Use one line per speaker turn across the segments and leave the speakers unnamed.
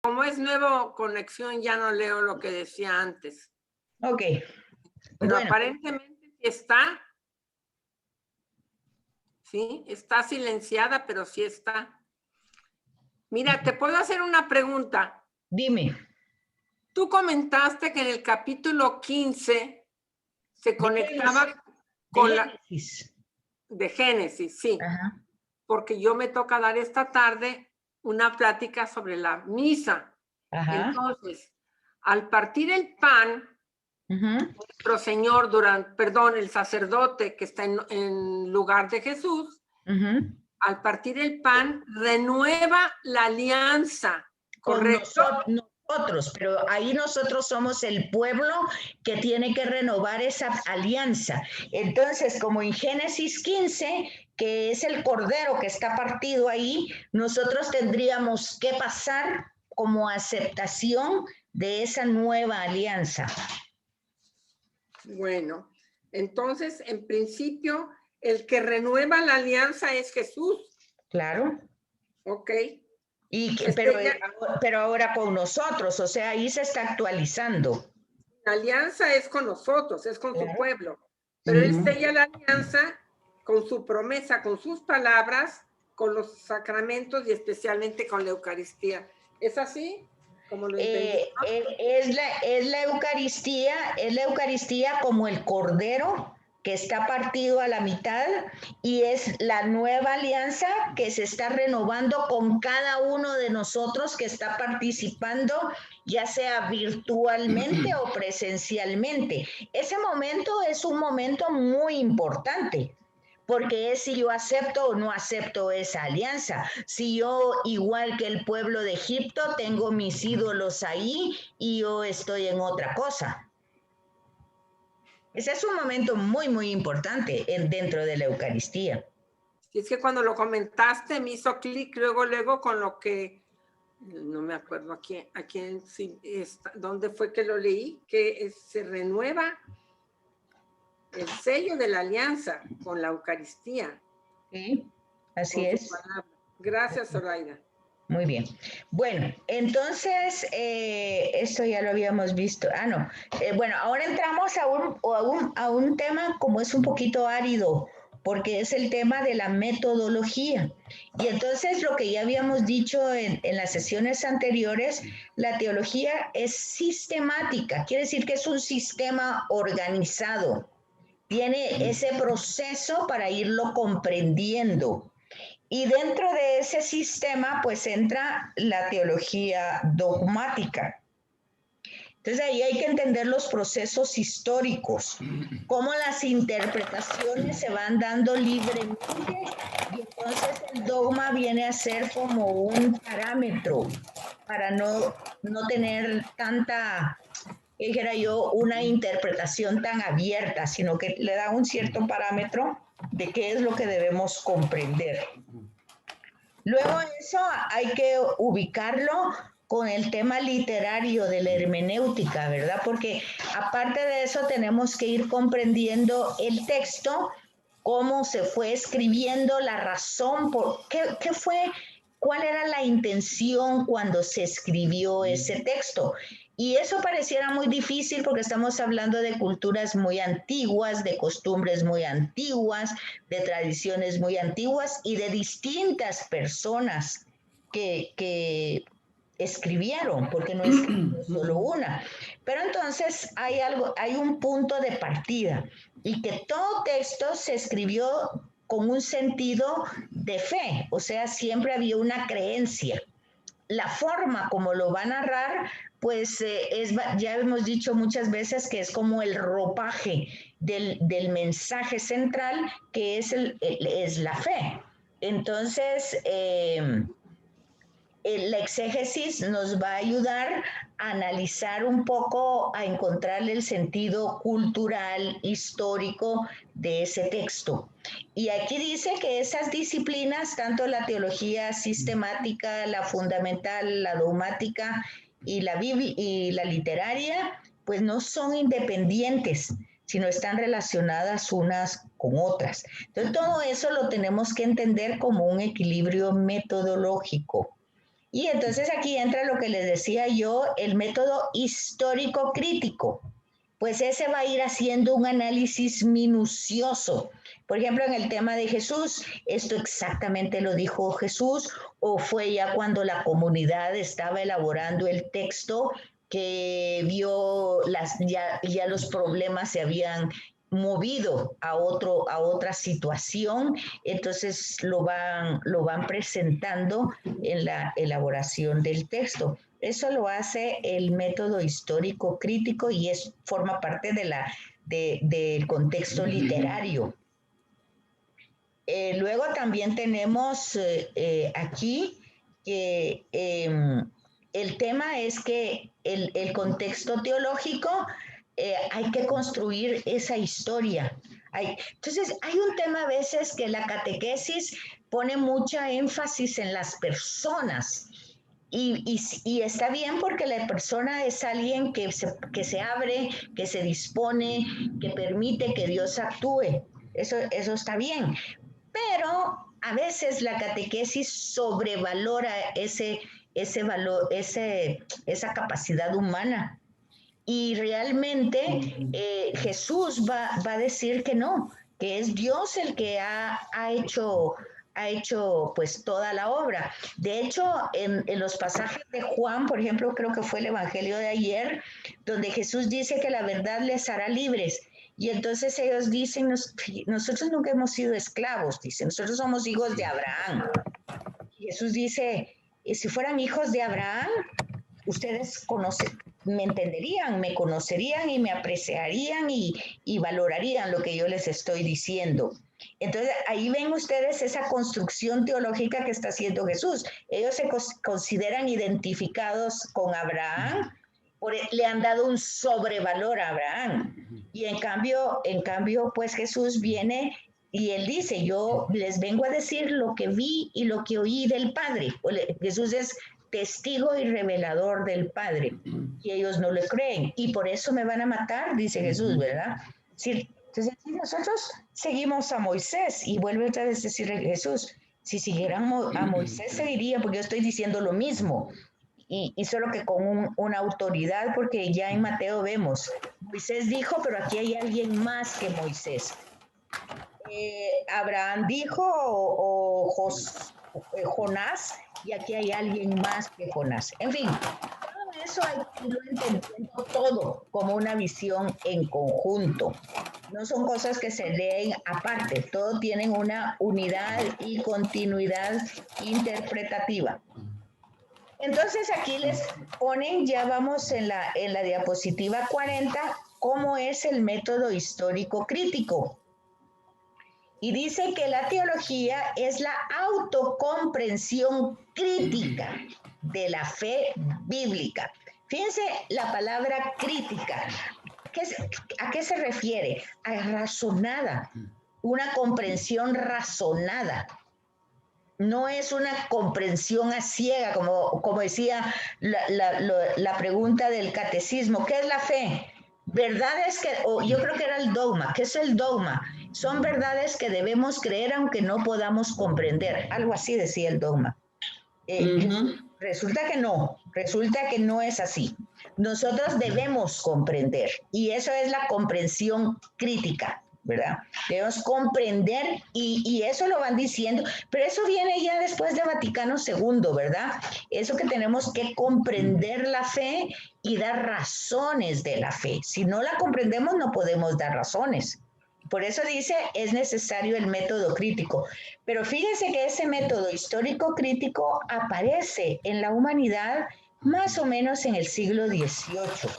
Como es nueva conexión, ya no leo lo que decía antes.
Ok.
Pero
bueno,
aparentemente sí está. Sí, está silenciada, pero sí está. Mira, te puedo hacer una pregunta.
dime.
Tú comentaste que en el capítulo 15 se conectaba con la
Génesis.
de Génesis, sí.
Ajá.
Porque yo me toca dar esta tarde una plática sobre la misa.
Ajá.
Entonces, al partir el pan,
Uh-huh.
nuestro Señor, el sacerdote que está en lugar de Jesús,
Uh-huh.
al partir el pan, renueva la alianza, ¿correcto?
Con nosotros, pero ahí nosotros somos el pueblo que tiene que renovar esa alianza. Entonces, como en Génesis 15, que es el cordero que está partido ahí, nosotros tendríamos que pasar como aceptación de esa nueva alianza.
Bueno, entonces, en principio, el que renueva la alianza es Jesús.
Claro.
Ok.
Pero ahora con nosotros, o sea, ahí se está actualizando.
La alianza es con nosotros, es con su pueblo, pero él
Sí.
sella la alianza con su promesa, con sus palabras, con los sacramentos y especialmente con la Eucaristía. ¿Es así? Como lo entendí.
Es la Eucaristía como el cordero que está partido a la mitad y es la nueva alianza que se está renovando con cada uno de nosotros que está participando, ya sea virtualmente o presencialmente. Ese momento es un momento muy importante, porque es si yo acepto o no acepto esa alianza. Si yo, igual que el pueblo de Egipto, tengo mis ídolos ahí y yo estoy en otra cosa. Ese es un momento muy, muy importante dentro de la Eucaristía.
Y es que cuando lo comentaste me hizo clic luego con lo que, no me acuerdo a quién dónde fue que lo leí, que se renueva el sello de la alianza con la Eucaristía.
Sí, así es.
Gracias, Zoraida.
Muy bien. Bueno, entonces, esto ya lo habíamos visto. No. Bueno, ahora entramos a un tema como es un poquito árido, porque es el tema de la metodología. Y entonces lo que ya habíamos dicho en las sesiones anteriores, la teología es sistemática, quiere decir que es un sistema organizado. Tiene ese proceso para irlo comprendiendo. Y dentro de ese sistema, pues entra la teología dogmática. Entonces ahí hay que entender los procesos históricos, cómo las interpretaciones se van dando libremente y entonces el dogma viene a ser como un parámetro para no tener tanta, dijera yo, una interpretación tan abierta, sino que le da un cierto parámetro de qué es lo que debemos comprender. Luego eso hay que ubicarlo con el tema literario de la hermenéutica, ¿verdad? Porque aparte de eso tenemos que ir comprendiendo el texto, cómo se fue escribiendo, la razón, qué fue, cuál era la intención cuando se escribió ese texto. Y eso pareciera muy difícil porque estamos hablando de culturas muy antiguas, de costumbres muy antiguas, de tradiciones muy antiguas y de distintas personas que escribieron, porque no escribió solo una. Pero entonces hay un punto de partida y que todo texto se escribió con un sentido de fe, o sea, siempre había una creencia. La forma como lo va a narrar, pues ya hemos dicho muchas veces que es como el ropaje del mensaje central, que es la fe. Entonces, la exégesis nos va a ayudar a analizar un poco, a encontrarle el sentido cultural, histórico de ese texto. Y aquí dice que esas disciplinas, tanto la teología sistemática, la fundamental, la dogmática y la literaria, pues no son independientes, sino están relacionadas unas con otras. Entonces todo eso lo tenemos que entender como un equilibrio metodológico. Y entonces aquí entra lo que les decía yo, el método histórico crítico. Pues ese va a ir haciendo un análisis minucioso. Por ejemplo, en el tema de Jesús, ¿esto exactamente lo dijo Jesús o fue ya cuando la comunidad estaba elaborando el texto que vio ya los problemas se habían movido a otra situación, entonces lo van presentando en la elaboración del texto? Eso lo hace el método histórico crítico y forma parte del contexto literario. Luego también tenemos aquí que el tema es que el contexto teológico hay que construir esa historia. Entonces, hay un tema a veces que la catequesis pone mucha énfasis en las personas. Y está bien porque la persona es alguien que se abre, que se dispone, que permite que Dios actúe. Eso está bien. Pero a veces la catequesis sobrevalora ese valor, esa capacidad humana. Y realmente Jesús va a decir que no, que es Dios el que ha hecho pues toda la obra. De hecho, en los pasajes de Juan, por ejemplo, creo que fue el evangelio de ayer, donde Jesús dice que la verdad les hará libres. Y entonces ellos dicen, nosotros nunca hemos sido esclavos, dicen, nosotros somos hijos de Abraham. Y Jesús dice, si fueran hijos de Abraham, ustedes me entenderían, me conocerían y me apreciarían y valorarían lo que yo les estoy diciendo. Entonces, ahí ven ustedes esa construcción teológica que está haciendo Jesús. Ellos se consideran identificados con Abraham, le han dado un sobrevalor a Abraham. Y en cambio, pues Jesús viene y él dice, yo les vengo a decir lo que vi y lo que oí del Padre. Jesús es testigo y revelador del Padre, y ellos no le creen, y por eso me van a matar, dice Jesús, ¿verdad? Sí, entonces nosotros seguimos a Moisés, y vuelve otra vez a decirle Jesús, si siguieran a Moisés seguiría, porque yo estoy diciendo lo mismo, y solo que con una autoridad, porque ya en Mateo vemos, Moisés dijo, pero aquí hay alguien más que Moisés. Abraham dijo, o Jonás, y aquí hay alguien más que Jonás. En fin, todo eso hay que irlo entendiendo todo como una visión en conjunto. No son cosas que se leen aparte, todo tienen una unidad y continuidad interpretativa. Entonces aquí les ponen, ya vamos en la diapositiva 40, cómo es el método histórico crítico. Y dice que la teología es la autocomprensión crítica de la fe bíblica. Fíjense la palabra crítica. ¿A qué se refiere? A razonada, una comprensión razonada. No es una comprensión a ciega, como decía la pregunta del catecismo. ¿Qué es la fe? Verdades que, yo creo que era el dogma. ¿Qué es el dogma? Son verdades que debemos creer aunque no podamos comprender. Algo así decía el dogma. Resulta que no es así. Nosotros debemos comprender, y eso es la comprensión crítica, ¿verdad? Debemos comprender, y eso lo van diciendo, pero eso viene ya después de Vaticano II, ¿verdad? Eso que tenemos que comprender la fe y dar razones de la fe. Si no la comprendemos, no podemos dar razones. Por eso dice, es necesario el método crítico. Pero fíjense que ese método histórico crítico aparece en la humanidad más o menos en el siglo XVIII.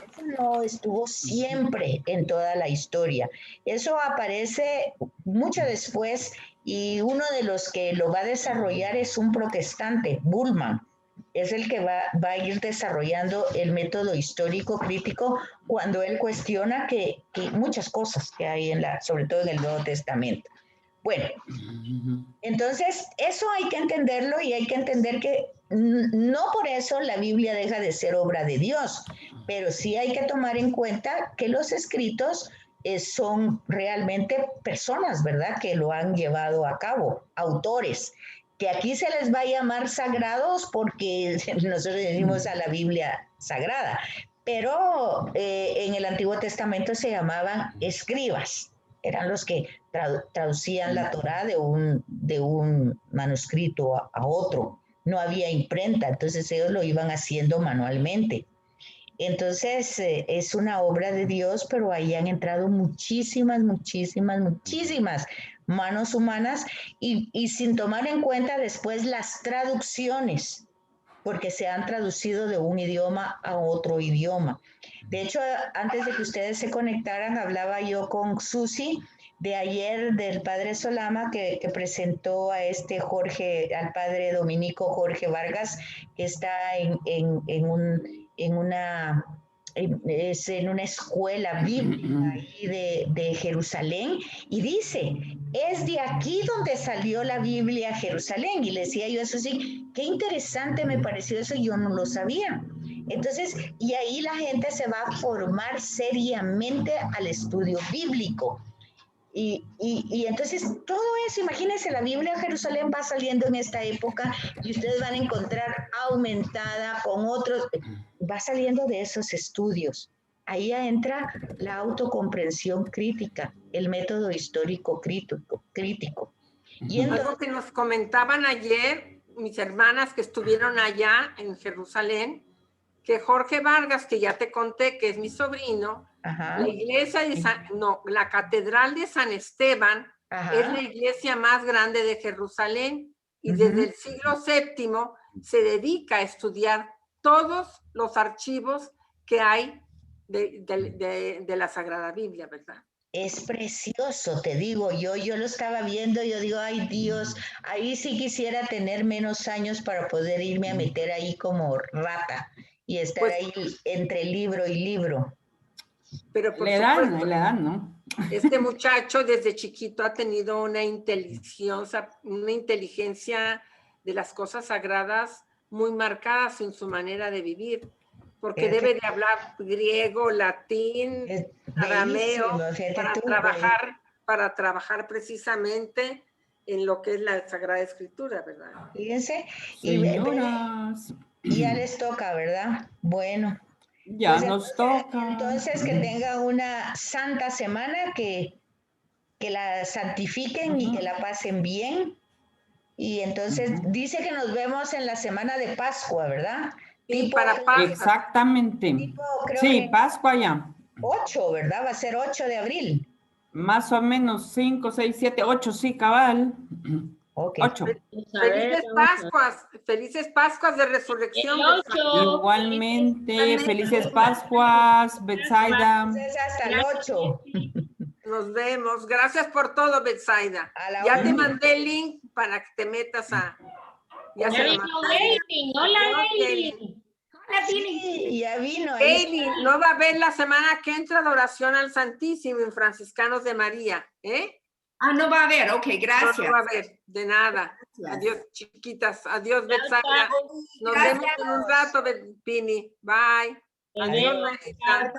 Eso no estuvo siempre en toda la historia. Eso aparece mucho después, y uno de los que lo va a desarrollar es un protestante, Bultmann. Es el que va a ir desarrollando el método histórico crítico cuando él cuestiona que muchas cosas que hay sobre todo en el Nuevo Testamento. Bueno, entonces eso hay que entenderlo, y hay que entender que no por eso la Biblia deja de ser obra de Dios, pero sí hay que tomar en cuenta que los escritos son realmente personas, ¿verdad?, que lo han llevado a cabo, autores que aquí se les va a llamar sagrados porque nosotros decimos a la Biblia sagrada, pero en el Antiguo Testamento se llamaban escribas, eran los que traducían la Torá de un manuscrito a otro. No había imprenta, entonces ellos lo iban haciendo manualmente. Entonces es una obra de Dios, pero ahí han entrado muchísimas manos humanas y sin tomar en cuenta después las traducciones, porque se han traducido de un idioma a otro idioma. De hecho, antes de que ustedes se conectaran, hablaba yo con Susi de ayer del padre Solama que presentó a al padre Dominico Jorge Vargas, que está en una escuela bíblica ahí de Jerusalén, y dice, es de aquí donde salió la Biblia a Jerusalén. Y le decía yo, eso sí, qué interesante me pareció eso, yo no lo sabía. Entonces, y ahí la gente se va a formar seriamente al estudio bíblico. Y entonces todo eso, imagínense, la Biblia de Jerusalén va saliendo en esta época y ustedes van a encontrar aumentada con otros, va saliendo de esos estudios. Ahí entra la autocomprensión crítica, el método histórico crítico.
Y entonces, algo que nos comentaban ayer mis hermanas que estuvieron allá en Jerusalén, que Jorge Vargas, que ya te conté que es mi sobrino, ajá, la iglesia de la catedral de San Esteban, ajá, es la iglesia más grande de Jerusalén y desde el siglo VII se dedica a estudiar todos los archivos que hay de la Sagrada Biblia, ¿verdad?
Es precioso, te digo, yo lo estaba viendo, yo digo, ay Dios, ahí sí quisiera tener menos años para poder irme a meter ahí como rata y estar pues, ahí entre libro y libro.
Pero por supuesto, le dan, ¿no? Este muchacho desde chiquito ha tenido una inteligencia de las cosas sagradas muy marcadas en su manera de vivir, porque debe de hablar griego, latín, arameo, para trabajar precisamente en lo que es la Sagrada Escritura, ¿verdad?
Fíjense, y ya les toca, ¿verdad? Bueno.
Ya pues nos toca.
Entonces, que tengan una santa semana, que la santifiquen y que la pasen bien. Y entonces dice que nos vemos en la semana de Pascua, ¿verdad?
Sí, para Pascua.
Exactamente.
Tipo,
sí, Pascua ya.
8, ¿verdad? Va a ser 8 de abril.
Más o menos 5, 6, 7, 8, sí, cabal.
Okay.
8.
Felices Pascuas de Resurrección.
Igualmente, felices Pascuas, Betsaida.
Hasta el 8.
Nos vemos. Gracias por todo, Betsaida. Ya te mandé el link para que te metas a...
Ya vino Eileen. Hola, Eileen. Hola,
sí, ya vino.
Eileen, no va a haber la semana que entra adoración al Santísimo en Franciscanos de María, ¿eh?
Ah, no va a haber, ok, gracias.
No va a haber, de nada. Gracias. Adiós, chiquitas. Adiós, Betsaida. Nos vemos en un rato, Pini. Bye. Adiós, Marita.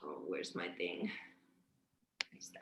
Oh, where's my thing? Ahí está.